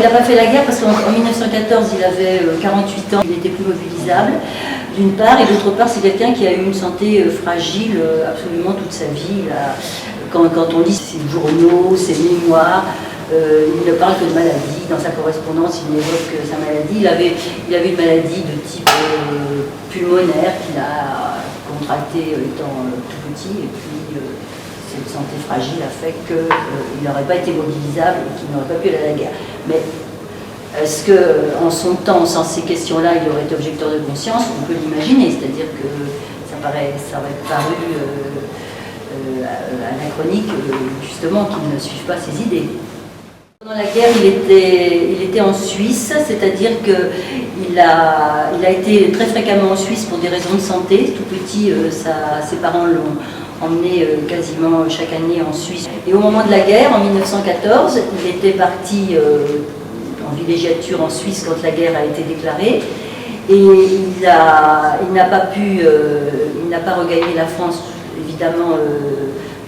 Il n'a pas fait la guerre parce qu'en 1914, il avait 48 ans, il n'était plus mobilisable, d'une part, et d'autre part, c'est quelqu'un qui a eu une santé fragile absolument toute sa vie. Quand on lit ses journaux, ses mémoires, il ne parle que de maladie. Dans sa correspondance, il évoque sa maladie. Il avait une maladie de type pulmonaire qu'il a contractée étant tout petit, et puis cette santé fragile a fait qu'il n'aurait pas été mobilisable et qu'il n'aurait pas pu aller à la guerre. Mais est-ce qu'en son temps, sans ces questions-là, il aurait été objecteur de conscience? On peut l'imaginer, c'est-à-dire que ça aurait paru anachronique, justement, qu'il ne suive pas ses idées. Pendant la guerre, il était en Suisse, c'est-à-dire qu'il a été très fréquemment en Suisse pour des raisons de santé. Tout petit, ses parents l'ont emmené quasiment chaque année en Suisse. Et au moment de la guerre, en 1914, il était parti en villégiature en Suisse quand la guerre a été déclarée. Et il n'a pas regagné la France, évidemment,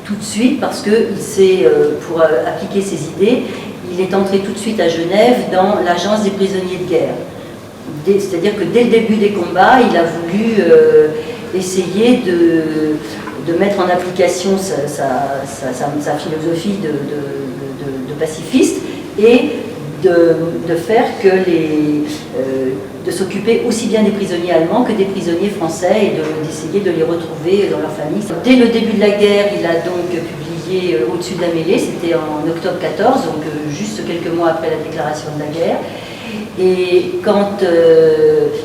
tout de suite, parce que pour appliquer ses idées, il est entré tout de suite à Genève dans l'agence des prisonniers de guerre. C'est-à-dire que dès le début des combats, il a voulu essayer de mettre en application sa philosophie de pacifiste et de faire que de s'occuper aussi bien des prisonniers allemands que des prisonniers français et d'essayer de les retrouver dans leur famille. Dès le début de la guerre, il a donc publié Au-dessus de la mêlée, c'était en octobre 14, donc juste quelques mois après la déclaration de la guerre. Et quand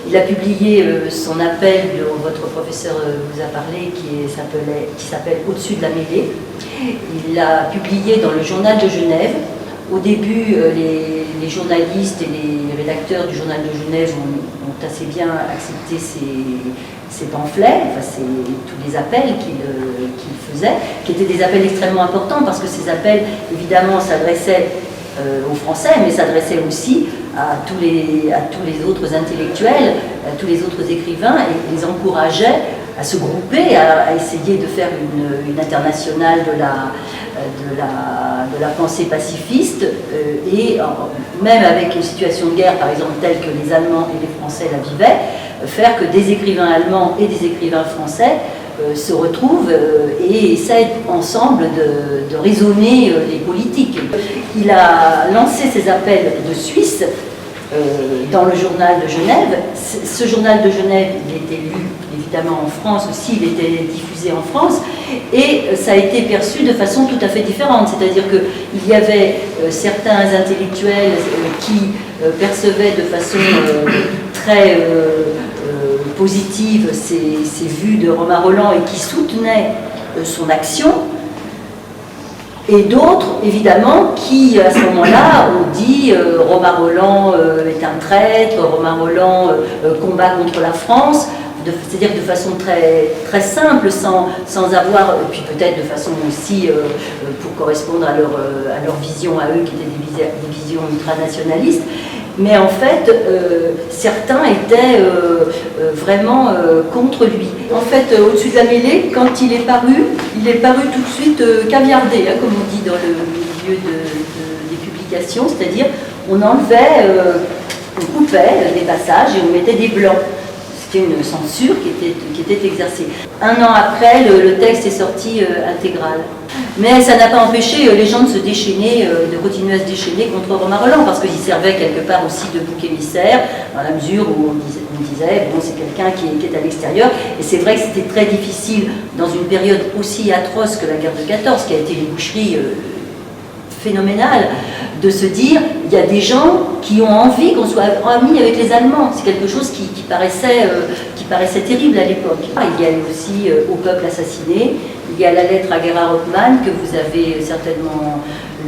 il a publié son appel dont votre professeur vous a parlé, qui s'appelle Au-dessus de la mêlée, il l'a publié dans le journal de Genève. Au début, les journalistes et les rédacteurs du journal de Genève ont assez bien accepté ces pamphlets, enfin tous les appels qu'il faisait, qui étaient des appels extrêmement importants parce que ces appels, évidemment, s'adressaient aux Français, mais s'adressaient aussi à tous les autres intellectuels, à tous les autres écrivains, et les encourageaient à se grouper, à essayer de faire une internationale de la pensée pacifiste, et même avec une situation de guerre, par exemple, telle que les Allemands et les Français la vivaient, faire que des écrivains allemands et des écrivains français se retrouvent et essaient ensemble de raisonner les politiques. Il a lancé ses appels de Suisse dans le journal de Genève. Ce journal de Genève, il était lu évidemment en France aussi, il était diffusé en France, et ça a été perçu de façon tout à fait différente. C'est-à-dire qu'il y avait certains intellectuels qui percevaient de façon très positive ces vues de Romain Rolland et qui soutenaient son action, et d'autres, évidemment, qui, à ce moment-là, ont dit Romain Rolland est un traître, Romain Rolland combat contre la France, c'est-à-dire de façon très, très simple, sans avoir, et puis peut-être de façon aussi pour correspondre à leur vision à eux, qui étaient des visions ultranationalistes. Mais en fait, certains étaient vraiment contre lui. En fait, Au-dessus de la mêlée, quand il est paru tout de suite caviardé, hein, comme on dit dans le milieu des publications, c'est-à-dire on enlevait, on coupait des passages et on mettait des blancs. C'était une censure qui était exercée. Un an après, le texte est sorti intégral. Mais ça n'a pas empêché les gens de se déchaîner, de continuer à se déchaîner contre Romain Rolland, parce qu'il servait quelque part aussi de bouc émissaire, dans la mesure où on disait bon, c'est quelqu'un qui est à l'extérieur. Et c'est vrai que c'était très difficile, dans une période aussi atroce que la guerre de 14, qui a été une boucherie phénoménale, de se dire il y a des gens qui ont envie qu'on soit amis avec les Allemands. C'est quelque chose qui paraissait terrible à l'époque. Il y a aussi Au peuple assassiné, il y a la lettre à Gerhard Hauptmann que vous avez certainement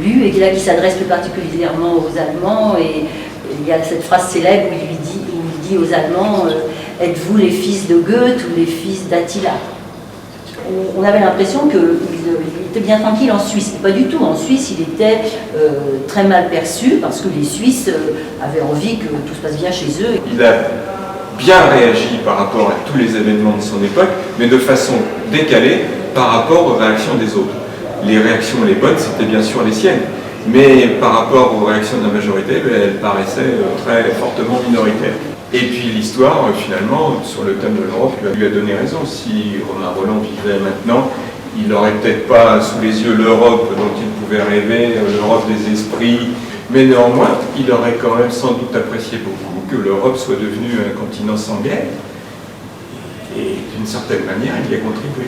lue, et là qui s'adresse plus particulièrement aux Allemands, et il y a cette phrase célèbre où il dit aux Allemands êtes-vous les fils de Goethe ou les fils d'Attila? On avait l'impression qu'il était bien tranquille en Suisse. Et pas du tout. En Suisse, il était très mal perçu parce que les Suisses avaient envie que tout se passe bien chez eux. Il a bien réagi par rapport à tous les événements de son époque, mais de façon décalée par rapport aux réactions des autres. Les réactions les bonnes, c'était bien sûr les siennes. mais par rapport aux réactions de la majorité, elle paraissait très fortement minoritaire. Et puis l'histoire, finalement, sur le thème de l'Europe, lui a donné raison. Si Romain Rolland vivait maintenant, il n'aurait peut-être pas sous les yeux l'Europe dont il pouvait rêver, l'Europe des esprits, mais néanmoins, il aurait quand même sans doute apprécié beaucoup que l'Europe soit devenue un continent sans guerre. Et d'une certaine manière, il y a contribué.